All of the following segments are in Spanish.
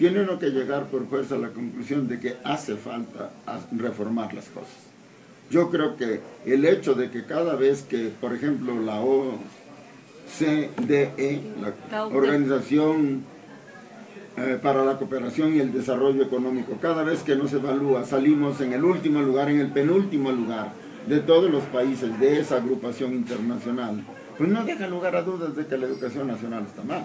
tiene uno que llegar por fuerza a la conclusión de que hace falta reformar las cosas. Yo creo que el hecho de que cada vez que, por ejemplo, la OCDE, la Organización para la Cooperación y el Desarrollo Económico, cada vez que nos evalúa, salimos en el último lugar, en el penúltimo lugar de todos los países de esa agrupación internacional, pues no deja lugar a dudas de que la educación nacional está mal.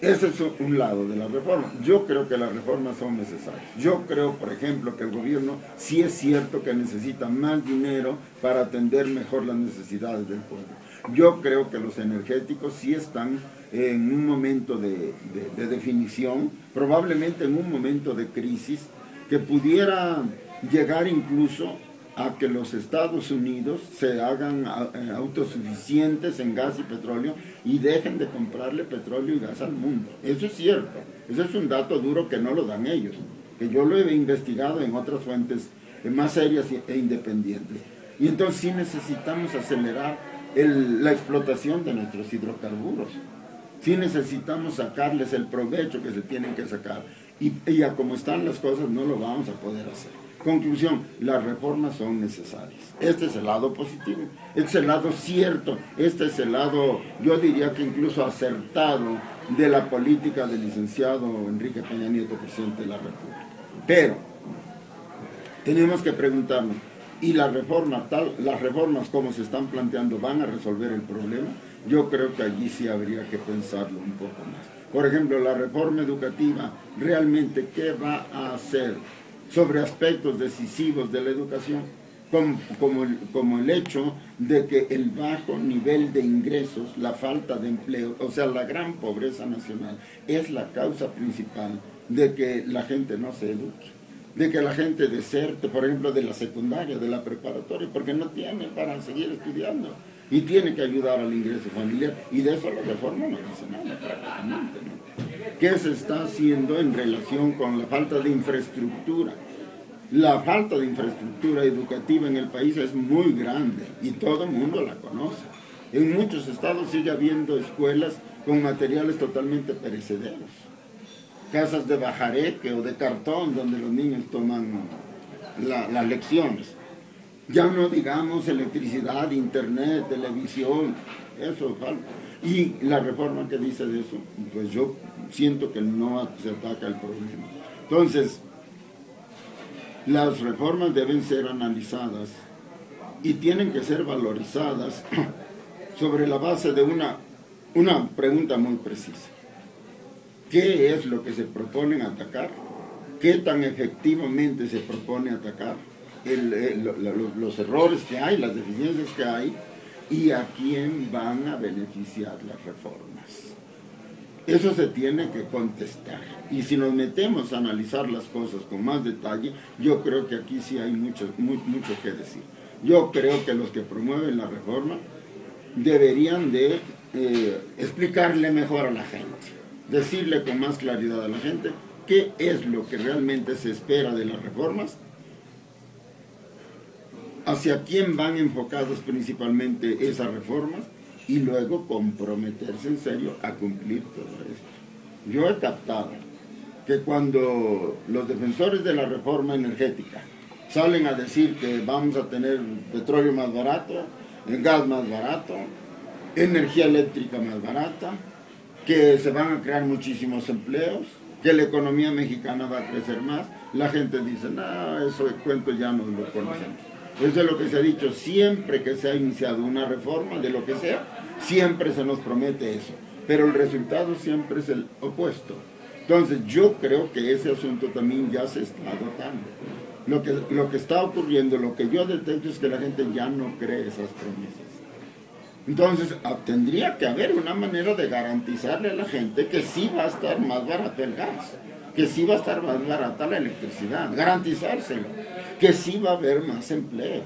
Ese es un lado de la reforma. Yo creo que las reformas son necesarias. Yo creo, por ejemplo, que el gobierno sí es cierto que necesita más dinero para atender mejor las necesidades del pueblo. Yo creo que los energéticos sí están en un momento de definición, probablemente en un momento de crisis, que pudiera llegar incluso a que los Estados Unidos se hagan autosuficientes en gas y petróleo y dejen de comprarle petróleo y gas al mundo. Eso es cierto, eso es un dato duro que no lo dan ellos, que yo lo he investigado en otras fuentes más serias e independientes. Y entonces sí necesitamos acelerar la explotación de nuestros hidrocarburos. Sí necesitamos sacarles el provecho que se tienen que sacar. Y a como están las cosas no lo vamos a poder hacer. Conclusión, las reformas son necesarias. Este es el lado positivo, este es el lado cierto, este es el lado, yo diría que incluso acertado de la política del licenciado Enrique Peña Nieto, presidente de la República. Pero tenemos que preguntarnos, ¿y las reformas como se están planteando van a resolver el problema? Yo creo que allí sí habría que pensarlo un poco más. Por ejemplo, la reforma educativa, ¿realmente qué va a hacer sobre aspectos decisivos de la educación? Como el hecho de que el bajo nivel de ingresos, la falta de empleo, o sea, la gran pobreza nacional, es la causa principal de que la gente no se eduque, de que la gente deserte, por ejemplo, de la secundaria, de la preparatoria, porque no tiene para seguir estudiando y tiene que ayudar al ingreso familiar, y de eso la reforma no dice nada prácticamente, ¿no? ¿Qué se está haciendo en relación con la falta de infraestructura? La falta de infraestructura educativa en el país es muy grande y todo el mundo la conoce. En muchos estados sigue habiendo escuelas con materiales totalmente perecederos. Casas de bajareque o de cartón donde los niños toman las lecciones. Ya no digamos electricidad, internet, televisión, eso falta. Y la reforma que dice de eso, pues yo siento que no se ataca el problema. Entonces, las reformas deben ser analizadas y tienen que ser valorizadas sobre la base de una pregunta muy precisa. ¿Qué es lo que se propone atacar? ¿Qué tan efectivamente se propone atacar? Los errores que hay, las deficiencias que hay, y a quién van a beneficiar las reformas. Eso se tiene que contestar. Y si nos metemos a analizar las cosas con más detalle, yo creo que aquí sí hay mucho que decir. Yo creo que los que promueven la reforma deberían de explicarle mejor a la gente, decirle con más claridad a la gente qué es lo que realmente se espera de las reformas, hacia quién van enfocadas principalmente esas reformas, y luego comprometerse en serio a cumplir todo esto. Yo he captado que cuando los defensores de la reforma energética salen a decir que vamos a tener petróleo más barato, gas más barato, energía eléctrica más barata, que se van a crear muchísimos empleos, que la economía mexicana va a crecer más, la gente dice, no, eso de cuento ya no lo conocemos. Eso es lo que se ha dicho siempre que se ha iniciado una reforma, de lo que sea, siempre se nos promete eso, pero el resultado siempre es el opuesto. Entonces yo creo que ese asunto también ya se está agotando. Lo que está ocurriendo, lo que yo detecto es que la gente ya no cree esas promesas. Entonces tendría que haber una manera de garantizarle a la gente que sí va a estar más barato el gas, que sí va a estar más barata la electricidad, garantizárselo, que sí va a haber más empleos,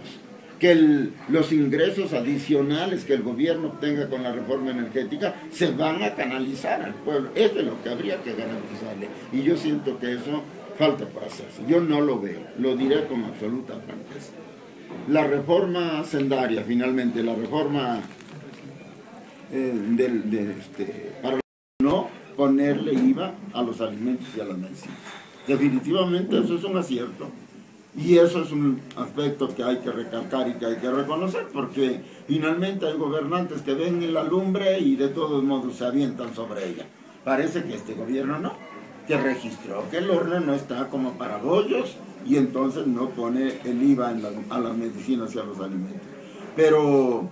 que los ingresos adicionales que el gobierno obtenga con la reforma energética se van a canalizar al pueblo. Eso es lo que habría que garantizarle. Y yo siento que eso falta por hacerse. Yo no lo veo, lo diré con absoluta franqueza. La reforma hacendaria, finalmente, la reforma para no, ponerle IVA a los alimentos y a las medicinas. Definitivamente eso es un acierto. Y eso es un aspecto que hay que recalcar y que hay que reconocer, porque finalmente hay gobernantes que ven la lumbre y de todos modos se avientan sobre ella. Parece que este gobierno no, que registró que el horno no está como para bollos y entonces no pone el IVA a las medicinas y a los alimentos. Pero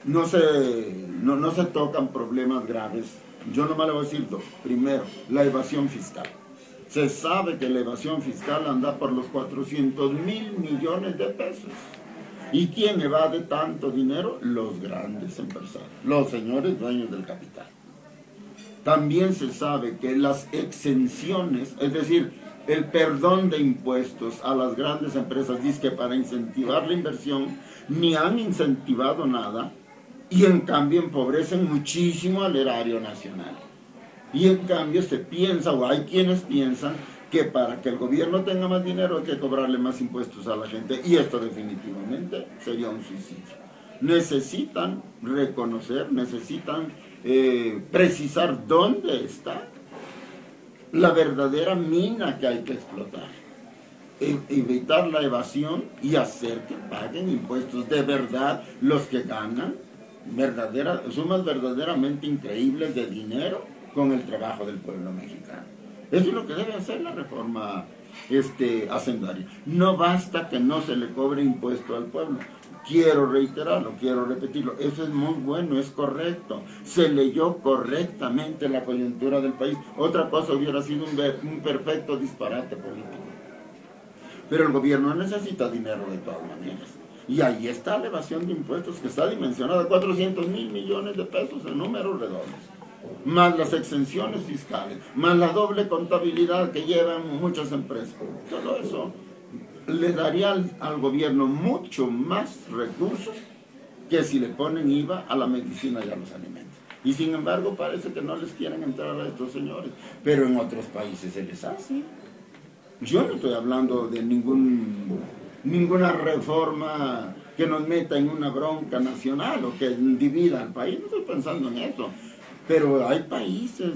no se tocan problemas graves. Yo nomás le voy a decir dos. Primero, la evasión fiscal. Se sabe que la evasión fiscal anda por los 400.000 millones de pesos. ¿Y quién evade tanto dinero? Los grandes empresarios, los señores dueños del capital. También se sabe que las exenciones, es decir, el perdón de impuestos a las grandes empresas, dice que para incentivar la inversión, ni han incentivado nada, y en cambio empobrecen muchísimo al erario nacional. Y en cambio se piensa, o hay quienes piensan, que para que el gobierno tenga más dinero hay que cobrarle más impuestos a la gente, y esto definitivamente sería un suicidio. Necesitan reconocer, necesitan precisar dónde está la verdadera mina que hay que explotar, evitar la evasión y hacer que paguen impuestos de verdad los que ganan sumas verdaderamente increíbles de dinero con el trabajo del pueblo mexicano. Eso es lo que debe hacer la reforma hacendaria. No basta que no se le cobre impuesto al pueblo. Quiero reiterarlo, quiero repetirlo, eso es muy bueno, es correcto. Se leyó correctamente la coyuntura del país. Otra cosa hubiera sido un perfecto disparate político. Pero el gobierno necesita dinero de todas maneras. Y ahí está la evasión de impuestos que está dimensionada, 400.000 millones de pesos en números redondos. Más las exenciones fiscales, más la doble contabilidad que llevan muchas empresas. Todo eso le daría al gobierno mucho más recursos que si le ponen IVA a la medicina y a los alimentos. Y sin embargo parece que no les quieren entrar a estos señores, pero en otros países se les hace. Yo no estoy hablando de ninguna reforma que nos meta en una bronca nacional o que divida al país, no estoy pensando en eso. Pero hay países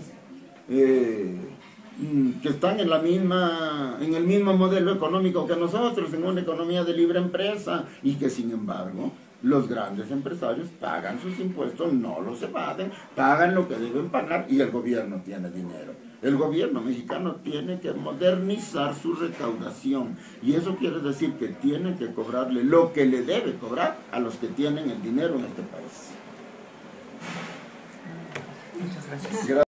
que están en el mismo modelo económico que nosotros, en una economía de libre empresa, y que sin embargo los grandes empresarios pagan sus impuestos, no los evaden, pagan lo que deben pagar y el gobierno tiene dinero. El gobierno mexicano tiene que modernizar su recaudación y eso quiere decir que tiene que cobrarle lo que le debe cobrar a los que tienen el dinero en este país. Muchas gracias.